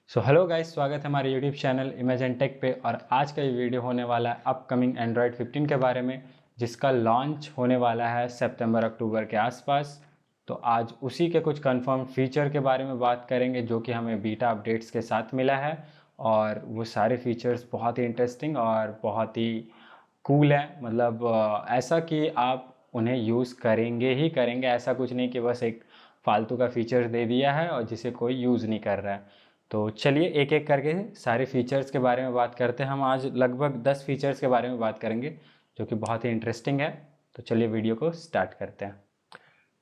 So hello guys, स्वागत है हमारे यूट्यूब चैनल इमेजिन टेक पे। और आज का ये वीडियो होने वाला है अपकमिंग एंड्रॉयड 15 के बारे में, जिसका लॉन्च होने वाला है सितंबर अक्टूबर के आसपास। तो आज उसी के कुछ कंफर्म फीचर के बारे में बात करेंगे जो कि हमें बीटा अपडेट्स के साथ मिला है। और वो सारे फीचर्स बहुत ही इंटरेस्टिंग और बहुत ही कूल है। मतलब ऐसा कि आप उन्हें यूज़ करेंगे ही करेंगे, ऐसा कुछ नहीं कि बस एक फालतू का फीचर दे दिया है और जिसे कोई यूज़ नहीं कर रहा है। तो चलिए एक एक करके सारे फीचर्स के बारे में बात करते हैं। हम आज लगभग 10 फीचर्स के बारे में बात करेंगे जो कि बहुत ही इंटरेस्टिंग है। तो चलिए वीडियो को स्टार्ट करते हैं।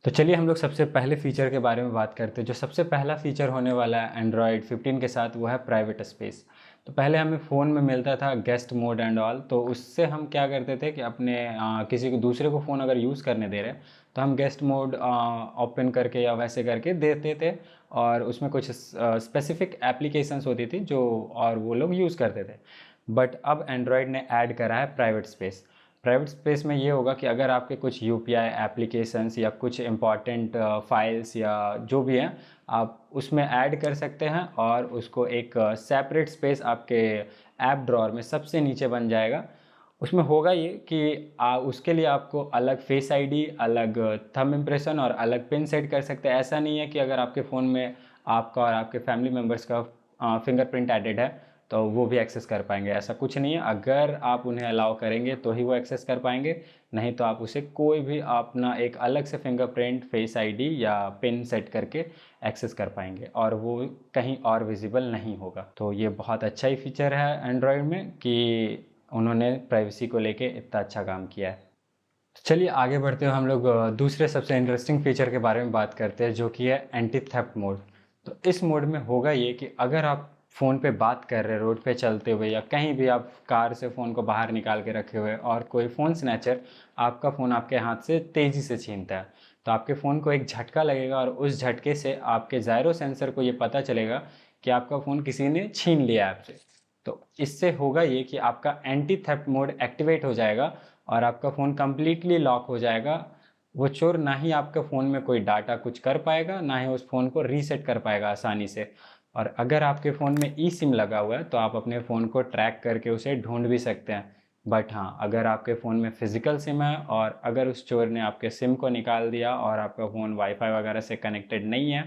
तो चलिए हम लोग सबसे पहले फ़ीचर के बारे में बात करते हैं। जो सबसे पहला फ़ीचर होने वाला है एंड्रॉयड 15 के साथ, वो है प्राइवेट स्पेस। तो पहले हमें फ़ोन में मिलता था गेस्ट मोड एंड ऑल, तो उससे हम क्या करते थे कि अपने किसी को दूसरे को फ़ोन अगर यूज़ करने दे रहे हैं तो हम गेस्ट मोड ओपन करके या वैसे करके देते थे। और उसमें कुछ स्पेसिफिक एप्लीकेशंस होती थी जो और वो लोग यूज़ करते थे। बट अब एंड्रॉयड ने ऐड करा है प्राइवेट स्पेस। प्राइवेट स्पेस में ये होगा कि अगर आपके कुछ यूपीआई एप्लीकेशंस या कुछ इम्पॉर्टेंट फाइल्स या जो भी हैं, आप उसमें ऐड कर सकते हैं और उसको एक सेपरेट स्पेस आपके ऐप ड्रॉअर में सबसे नीचे बन जाएगा। उसमें होगा ये कि उसके लिए आपको अलग फेस आईडी, अलग थंब इम्प्रेशन और अलग पिन सेट कर सकते हैं। ऐसा नहीं है कि अगर आपके फ़ोन में आपका और आपके फैमिली मेम्बर्स का फिंगरप्रिंट एडेड है तो वो भी एक्सेस कर पाएंगे, ऐसा कुछ नहीं है। अगर आप उन्हें अलाउ करेंगे तो ही वो एक्सेस कर पाएंगे, नहीं तो आप उसे कोई भी अपना एक अलग से फिंगरप्रिंट, फेस आईडी या पिन सेट करके एक्सेस कर पाएंगे और वो कहीं और विजिबल नहीं होगा। तो ये बहुत अच्छा ही फीचर है एंड्रॉयड में कि उन्होंने प्राइवेसी को लेके इतना अच्छा काम किया है। तो चलिए आगे बढ़ते हुए हम लोग दूसरे सबसे इंटरेस्टिंग फीचर के बारे में बात करते हैं जो कि है एंटी थेफ्ट मोड। तो इस मोड में होगा ये कि अगर आप फ़ोन पे बात कर रहे हैं रोड पे चलते हुए या कहीं भी, आप कार से फ़ोन को बाहर निकाल के रखे हुए और कोई फ़ोन स्नैचर आपका फ़ोन आपके हाथ से तेज़ी से छीनता है, तो आपके फ़ोन को एक झटका लगेगा और उस झटके से आपके जायरो सेंसर को ये पता चलेगा कि आपका फ़ोन किसी ने छीन लिया आपसे। तो इससे होगा ये कि आपका एंटी थेफ्ट मोड एक्टिवेट हो जाएगा और आपका फ़ोन कम्प्लीटली लॉक हो जाएगा। वो चोर ना ही आपके फ़ोन में कोई डाटा कुछ कर पाएगा, ना ही उस फ़ोन को रीसेट कर पाएगा आसानी से। और अगर आपके फ़ोन में ई सिम लगा हुआ है तो आप अपने फ़ोन को ट्रैक करके उसे ढूंढ भी सकते हैं। बट हाँ, अगर आपके फ़ोन में फ़िज़िकल सिम है और अगर उस चोर ने आपके सिम को निकाल दिया और आपका फ़ोन वाईफाई वगैरह से कनेक्टेड नहीं है,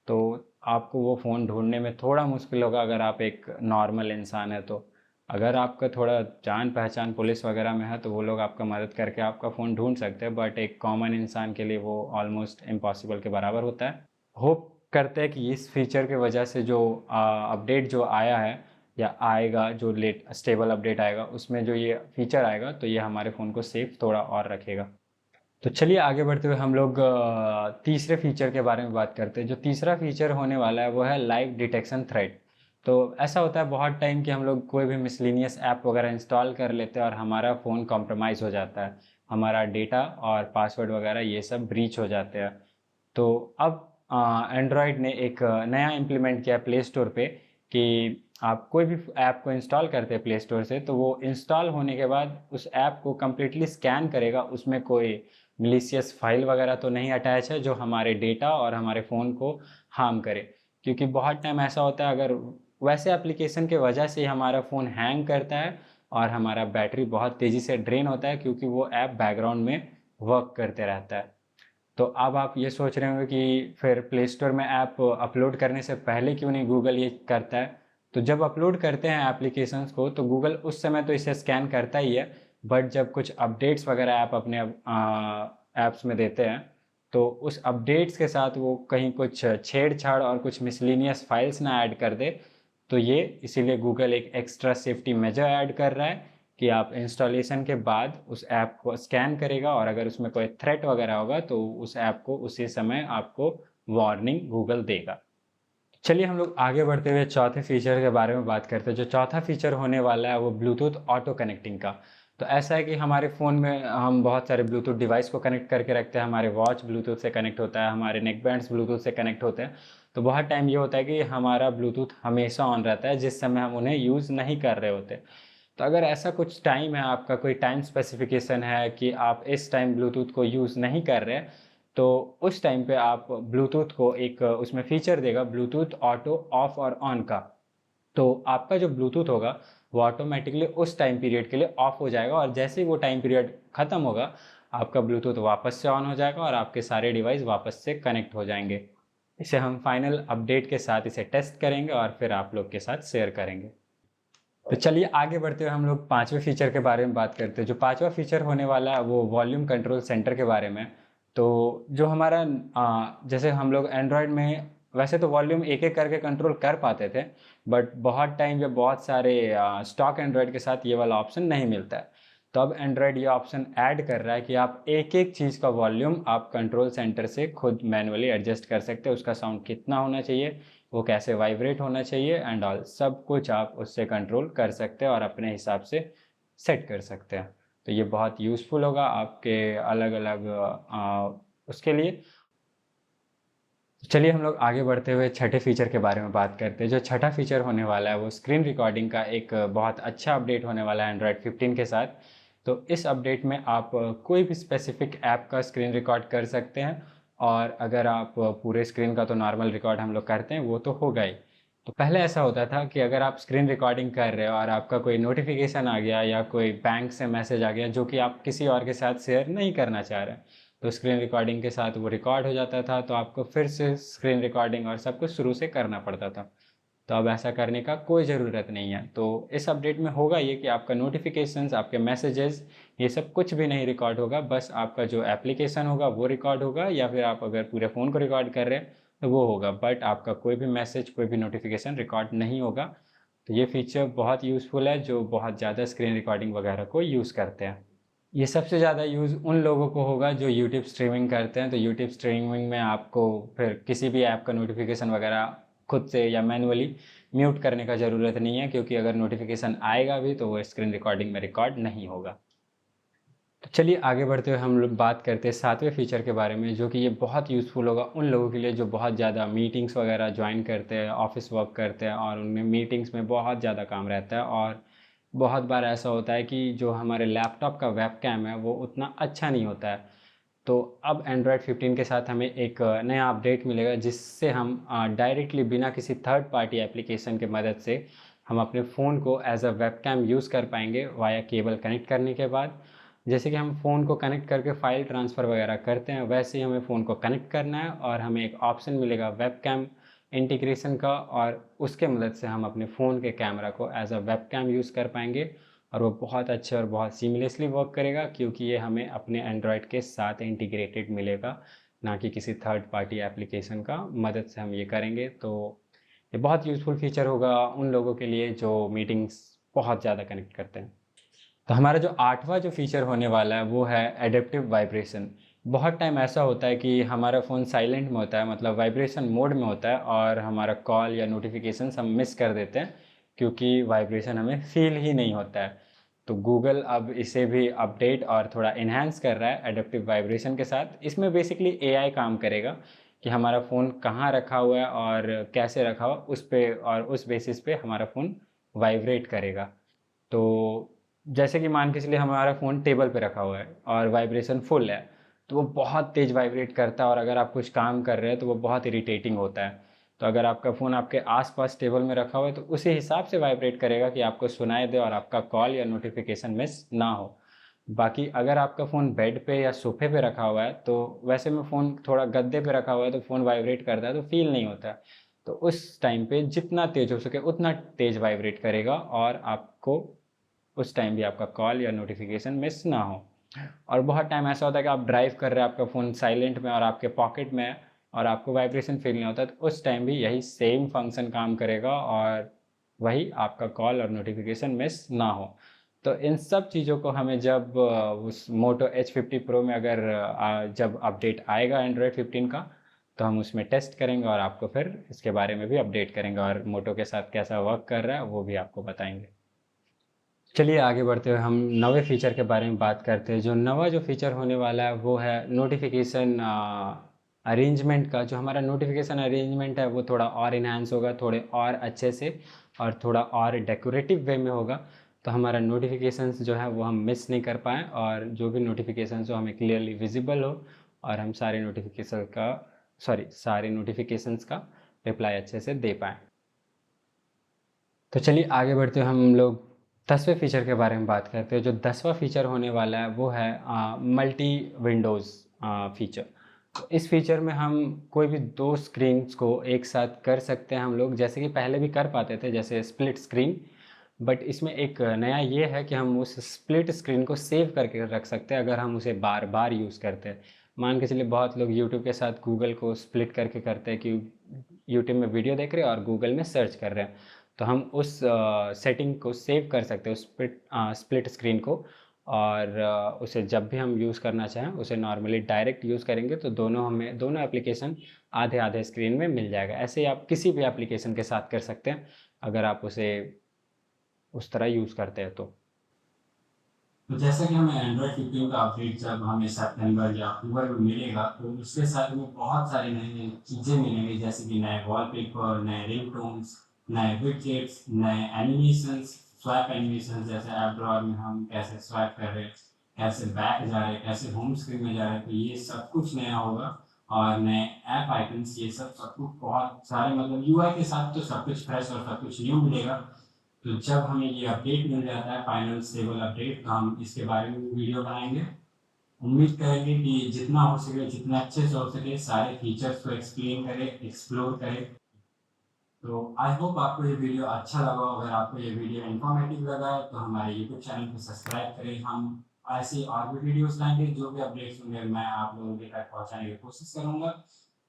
तो आपको वो फ़ोन ढूंढने में थोड़ा मुश्किल होगा अगर आप एक नॉर्मल इंसान है तो। अगर आपका थोड़ा जान पहचान पुलिस वगैरह में है तो वो लोग आपका मदद करके आपका फ़ोन ढूंढ सकते हैं, बट एक कॉमन इंसान के लिए वो ऑलमोस्ट इम्पॉसिबल के बराबर होता है। होप करते हैं कि इस फीचर की वजह से जो अपडेट जो आया है या आएगा, जो लेट स्टेबल अपडेट आएगा, उसमें जो ये फीचर आएगा तो ये हमारे फ़ोन को सेफ थोड़ा और रखेगा। तो चलिए आगे बढ़ते हुए हम लोग तीसरे फीचर के बारे में बात करते हैं। जो तीसरा फीचर होने वाला है वो है लाइव डिटेक्शन थ्रेट। तो ऐसा होता है बहुत टाइम कि हम लोग कोई भी मिसलिनियस ऐप वगैरह इंस्टॉल कर लेते हैं और हमारा फ़ोन कॉम्प्रोमाइज़ हो जाता है, हमारा डेटा और पासवर्ड वगैरह ये सब ब्रीच हो जाते हैं। तो अब एंड्रॉयड ने एक नया इम्प्लीमेंट किया प्ले स्टोर पे कि आप कोई भी ऐप को इंस्टॉल करते हैं प्ले स्टोर से तो वो इंस्टॉल होने के बाद उस ऐप को कम्प्लीटली स्कैन करेगा, उसमें कोई मिलीशियस फाइल वगैरह तो नहीं अटैच है जो हमारे डेटा और हमारे फ़ोन को हार्म करे। क्योंकि बहुत टाइम ऐसा होता है, अगर वैसे एप्लीकेशन के वजह से ही हमारा फ़ोन हैंग करता है और हमारा बैटरी बहुत तेज़ी से ड्रेन होता है, क्योंकि वो ऐप बैकग्राउंड में वर्क करते रहता है। तो अब आप ये सोच रहे होंगे कि फिर प्ले स्टोर में ऐप अपलोड करने से पहले क्यों नहीं गूगल ये करता है। तो जब अपलोड करते हैं एप्लीकेशंस को तो गूगल उस समय तो इसे स्कैन करता ही है, बट जब कुछ अपडेट्स वगैरह ऐप अपने ऐप्स में देते हैं तो उस अपडेट्स के साथ वो कहीं कुछ छेड़छाड़ और कुछ मिसलिनियस फाइल्स ना ऐड कर दे, तो ये इसीलिए गूगल एक एक्स्ट्रा सेफ्टी मेजर ऐड कर रहा है कि आप इंस्टॉलेशन के बाद उस ऐप को स्कैन करेगा और अगर उसमें कोई थ्रेट वगैरह होगा तो उस ऐप को उसी समय आपको वार्निंग गूगल देगा। चलिए हम लोग आगे बढ़ते हुए चौथे फीचर के बारे में बात करते हैं। जो चौथा फीचर होने वाला है वो ब्लूटूथ ऑटो कनेक्टिंग का। तो ऐसा है कि हमारे फ़ोन में हम बहुत सारे ब्लूटूथ डिवाइस को कनेक्ट करके रखते हैं। हमारे वॉच ब्लूटूथ से कनेक्ट होता है, हमारे नेक बैंड्स ब्लूटूथ से कनेक्ट होते हैं। तो बहुत टाइम ये होता है कि हमारा ब्लूटूथ हमेशा ऑन रहता है जिस समय हम उन्हें यूज़ नहीं कर रहे होते। तो अगर ऐसा कुछ टाइम है, आपका कोई टाइम स्पेसिफिकेशन है कि आप इस टाइम ब्लूटूथ को यूज़ नहीं कर रहे, तो उस टाइम पे आप ब्लूटूथ को एक उसमें फीचर देगा ब्लूटूथ ऑटो ऑफ और ऑन का। तो आपका जो ब्लूटूथ होगा वो ऑटोमेटिकली उस टाइम पीरियड के लिए ऑफ हो जाएगा, और जैसे ही वो टाइम पीरियड ख़त्म होगा आपका ब्लूटूथ वापस से ऑन हो जाएगा और आपके सारे डिवाइस वापस से कनेक्ट हो जाएंगे। इसे हम फाइनल अपडेट के साथ इसे टेस्ट करेंगे और फिर आप लोग के साथ शेयर करेंगे। तो चलिए आगे बढ़ते हुए हम लोग पांचवें फीचर के बारे में बात करते हैं। जो पांचवा फीचर होने वाला है वो वॉल्यूम कंट्रोल सेंटर के बारे में। तो जो हमारा जैसे हम लोग एंड्रॉयड में वैसे तो वॉल्यूम एक एक करके कंट्रोल कर पाते थे, बट बहुत टाइम जब बहुत सारे स्टॉक एंड्रॉयड के साथ ये वाला ऑप्शन नहीं मिलता है, तो अब एंड्रॉयड ये ऑप्शन ऐड कर रहा है कि आप एक एक चीज़ का वॉल्यूम आप कंट्रोल सेंटर से खुद मैनुअली एडजस्ट कर सकते हैं। उसका साउंड कितना होना चाहिए, वो कैसे वाइब्रेट होना चाहिए एंड ऑल सब कुछ आप उससे कंट्रोल कर सकते हैं और अपने हिसाब से सेट कर सकते हैं। तो ये बहुत यूज़फुल होगा आपके अलग अलग उसके लिए। चलिए हम लोग आगे बढ़ते हुए छठे फीचर के बारे में बात करते हैं। जो छठा फीचर होने वाला है वो स्क्रीन रिकॉर्डिंग का एक बहुत अच्छा अपडेट होने वाला है एंड्रॉयड 15 के साथ। तो इस अपडेट में आप कोई भी स्पेसिफिक ऐप का स्क्रीन रिकॉर्ड कर सकते हैं, और अगर आप पूरे स्क्रीन का तो नॉर्मल रिकॉर्ड हम लोग करते हैं वो तो होगा ही। तो पहले ऐसा होता था कि अगर आप स्क्रीन रिकॉर्डिंग कर रहे हो और आपका कोई नोटिफिकेशन आ गया या कोई बैंक से मैसेज आ गया जो कि आप किसी और के साथ शेयर नहीं करना चाह रहे हैं, तो स्क्रीन रिकॉर्डिंग के साथ वो रिकॉर्ड हो जाता था, तो आपको फिर से स्क्रीन रिकॉर्डिंग और सब कुछ शुरू से करना पड़ता था। तो अब ऐसा करने का कोई ज़रूरत नहीं है। तो इस अपडेट में होगा ये कि आपका नोटिफिकेशंस, आपके मैसेजेस, ये सब कुछ भी नहीं रिकॉर्ड होगा। बस आपका जो एप्लीकेशन होगा वो रिकॉर्ड होगा, या फिर आप अगर पूरे फ़ोन को रिकॉर्ड कर रहे हैं तो वो होगा, बट आपका कोई भी मैसेज, कोई भी नोटिफिकेशन रिकॉर्ड नहीं होगा। तो ये फीचर बहुत यूज़फुल है जो बहुत ज़्यादा स्क्रीन रिकॉर्डिंग वगैरह को यूज़ करते हैं। ये सबसे ज़्यादा यूज़ उन लोगों को होगा जो यूट्यूब स्ट्रीमिंग करते हैं। तो यूट्यूब स्ट्रीमिंग में आपको फिर किसी भी ऐप का नोटिफिकेशन वगैरह खुद से या मैनुअली म्यूट करने का ज़रूरत नहीं है, क्योंकि अगर नोटिफिकेशन आएगा भी तो वो स्क्रीन रिकॉर्डिंग में रिकॉर्ड नहीं होगा। तो चलिए आगे बढ़ते हुए हम लोग बात करते हैं सातवें फीचर के बारे में, जो कि ये बहुत यूज़फुल होगा उन लोगों के लिए जो बहुत ज़्यादा मीटिंग्स वगैरह ज्वाइन करते हैं, ऑफिस वर्क करते हैं और उनमें मीटिंग्स में बहुत ज़्यादा काम रहता है, और बहुत बार ऐसा होता है कि जो हमारे लैपटॉप का वेबकैम है वो उतना अच्छा नहीं होता है। तो अब एंड्रॉयड 15 के साथ हमें एक नया अपडेट मिलेगा जिससे हम डायरेक्टली बिना किसी थर्ड पार्टी एप्लीकेशन के मदद से हम अपने फ़ोन को एज अ वेबकैम यूज़ कर पाएंगे वाया केबल कनेक्ट करने के बाद। जैसे कि हम फ़ोन को कनेक्ट करके फ़ाइल ट्रांसफ़र वगैरह करते हैं, वैसे ही हमें फ़ोन को कनेक्ट करना है और हमें एक ऑप्शन मिलेगा वेबकैम इंटीग्रेशन का, और उसके मदद से हम अपने फ़ोन के कैमरा को एज अ वेबकैम यूज़ कर पाएंगे, और वो बहुत अच्छे और बहुत सीमलेसली वर्क करेगा, क्योंकि ये हमें अपने एंड्रॉयड के साथ इंटीग्रेटेड मिलेगा, ना कि किसी थर्ड पार्टी एप्लीकेशन का मदद से हम ये करेंगे। तो ये बहुत यूज़फुल फीचर होगा उन लोगों के लिए जो मीटिंग्स बहुत ज़्यादा कनेक्ट करते हैं। तो हमारा जो आठवां जो फीचर होने वाला है वो है एडेप्टिव वाइब्रेशन। बहुत टाइम ऐसा होता है कि हमारा फ़ोन साइलेंट में होता है, मतलब वाइब्रेशन मोड में होता है, और हमारा कॉल या नोटिफिकेशंस हम मिस कर देते हैं क्योंकि वाइब्रेशन हमें फील ही नहीं होता है। तो गूगल अब इसे भी अपडेट और थोड़ा इन्हांस कर रहा है एडेप्टिव वाइब्रेशन के साथ। इसमें बेसिकली एआई काम करेगा कि हमारा फ़ोन कहाँ रखा हुआ है और कैसे रखा हुआ, उस पे और उस बेसिस पे हमारा फ़ोन वाइब्रेट करेगा। तो जैसे कि मान के चलिए हमारा फ़ोन टेबल पे रखा हुआ है और वाइब्रेशन फुल है, तो वो बहुत तेज़ वाइब्रेट करता है, और अगर आप कुछ काम कर रहे हैं तो वो बहुत इरिटेटिंग होता है। तो अगर आपका फ़ोन आपके आसपास टेबल में रखा हुआ है तो उसी हिसाब से वाइब्रेट करेगा कि आपको सुनाई दे और आपका कॉल या नोटिफिकेशन मिस ना हो। बाकी अगर आपका फ़ोन बेड पे या सोफे पे रखा हुआ है, तो वैसे में फ़ोन थोड़ा गद्दे पे रखा हुआ है तो फ़ोन वाइब्रेट करता है तो फील नहीं होता है। तो उस टाइम पे जितना तेज़ हो सके उतना तेज़ वाइब्रेट करेगा, और आपको उस टाइम भी आपका कॉल या नोटिफिकेशन मिस ना हो। और बहुत टाइम ऐसा होता है कि आप ड्राइव कर रहे हैं, आपका फ़ोन साइलेंट में और आपके पॉकेट में है और आपको वाइब्रेशन फील नहीं होता, तो उस टाइम भी यही सेम फंक्शन काम करेगा और वही आपका कॉल और नोटिफिकेशन मिस ना हो। तो इन सब चीज़ों को हमें जब उस मोटो H50 Pro में अगर जब अपडेट आएगा एंड्रॉयड 15 का, तो हम उसमें टेस्ट करेंगे और आपको फिर इसके बारे में भी अपडेट करेंगे, और मोटो के साथ कैसा वर्क कर रहा है वो भी आपको बताएंगे। चलिए आगे बढ़ते हुए हम नवे फीचर के बारे में बात करते हैं। जो नवा जो फीचर होने वाला है वो है नोटिफिकेशन अरेंजमेंट का। जो हमारा नोटिफिकेशन अरेंजमेंट है वो थोड़ा और इन्हांस होगा, थोड़े और अच्छे से और थोड़ा और डेकोरेटिव वे में होगा। तो हमारा नोटिफिकेशंस जो है वो हम मिस नहीं कर पाएँ, और जो भी नोटिफिकेशंस हो हमें क्लियरली विजिबल हो, और हम सारे नोटिफिकेशंस का रिप्लाई अच्छे से दे पाएँ। तो चलिए आगे बढ़ते हुए हम लोग 10वें फीचर के बारे में बात करते हैं। जो 10वां फीचर होने वाला है वो है मल्टी विंडोज़ फीचर। तो इस फीचर में हम कोई भी 2 स्क्रीन्स को एक साथ कर सकते हैं हम लोग, जैसे कि पहले भी कर पाते थे, जैसे स्प्लिट स्क्रीन। बट इसमें एक नया ये है कि हम उस स्प्लिट स्क्रीन को सेव करके रख सकते हैं अगर हम उसे बार बार यूज़ करते हैं। मान के चलिए बहुत लोग यूट्यूब के साथ गूगल को स्प्लिट करके करते हैं कि यूट्यूब में वीडियो देख रहे हैं और गूगल में सर्च कर रहे हैं। तो हम उस सेटिंग को सेव कर सकते हैं, उस स्प्लिट स्क्रीन को, और उसे जब भी हम यूज़ करना चाहें उसे नॉर्मली डायरेक्ट यूज़ करेंगे तो दोनों एप्लीकेशन आधे आधे स्क्रीन में मिल जाएगा। ऐसे ही आप किसी भी एप्लीकेशन के साथ कर सकते हैं अगर आप उसे उस तरह यूज़ करते हैं तो जैसा कि हमें एंड्रॉयड 15 का अपडेट जब हमें सितंबर या अक्टूबर में मिलेगा तो उसके साथ में बहुत सारी नई नई चीज़ें मिलेंगी, जैसे कि नए वॉलपेपर, नए रिंगटोन्स, नए विडजेट्स, नए एनिमेशंस, स्वैप एनिमेशन, जैसे ऐप ड्रॉअर में हम कैसे स्वैप कर रहे हैं, कैसे बैक जा रहे हैं, कैसे होम स्क्रीन में जा रहे हैं, तो ये सब कुछ नया होगा। और नए ऐप आइकन्स, ये सब कुछ बहुत सारे, मतलब यूआई के साथ तो सब कुछ फ्रेश और सब कुछ न्यू मिलेगा। तो जब हमें ये अपडेट मिल जाता है, फाइनल स्टेबल अपडेट, तो हम इसके बारे में वीडियो बनाएंगे। उम्मीद करेंगे कि जितना हो सके, जितना अच्छे से हो सके, सारे फीचर्स को एक्सप्लेन करें, एक्सप्लोर करें। तो आई होप आपको ये वीडियो अच्छा लगा। अगर आपको ये वीडियो इन्फॉर्मेटिव लगा तो हमारे यूट्यूब चैनल को सब्सक्राइब करें। हम ऐसे और भी वीडियोस लाएंगे, जो भी अपडेट्स होंगे मैं आप लोगों के तक पहुंचाने की कोशिश करूंगा।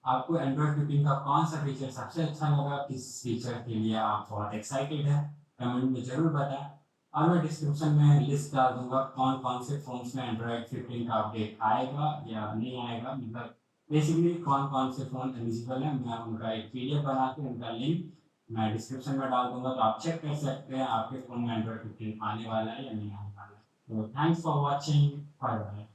आपको एंड्रॉयड 15 का कौन सा फीचर सबसे अच्छा लगा, किस फीचर के लिए आप बहुत एक्साइटेड हैं, कमेंट में ज़रूर बताएं। और मैं डिस्क्रिप्शन में लिस्ट डाल दूंगा कौन कौन से फ़ोन्स में एंड्रॉयड 15 का अपडेट आएगा या नहीं आएगा, मतलब बेसिकली कौन कौन से फ़ोन एलिजिबल हैं। मैं उनका एक पीडीएफ बना के उनका लिंक मैं डिस्क्रिप्शन में डाल दूंगा, तो आप चेक कर सकते हैं आपके फ़ोन में एंड्रॉयड 15 आने वाला है या नहीं आने वाला है। तो thanks for watching, bye bye.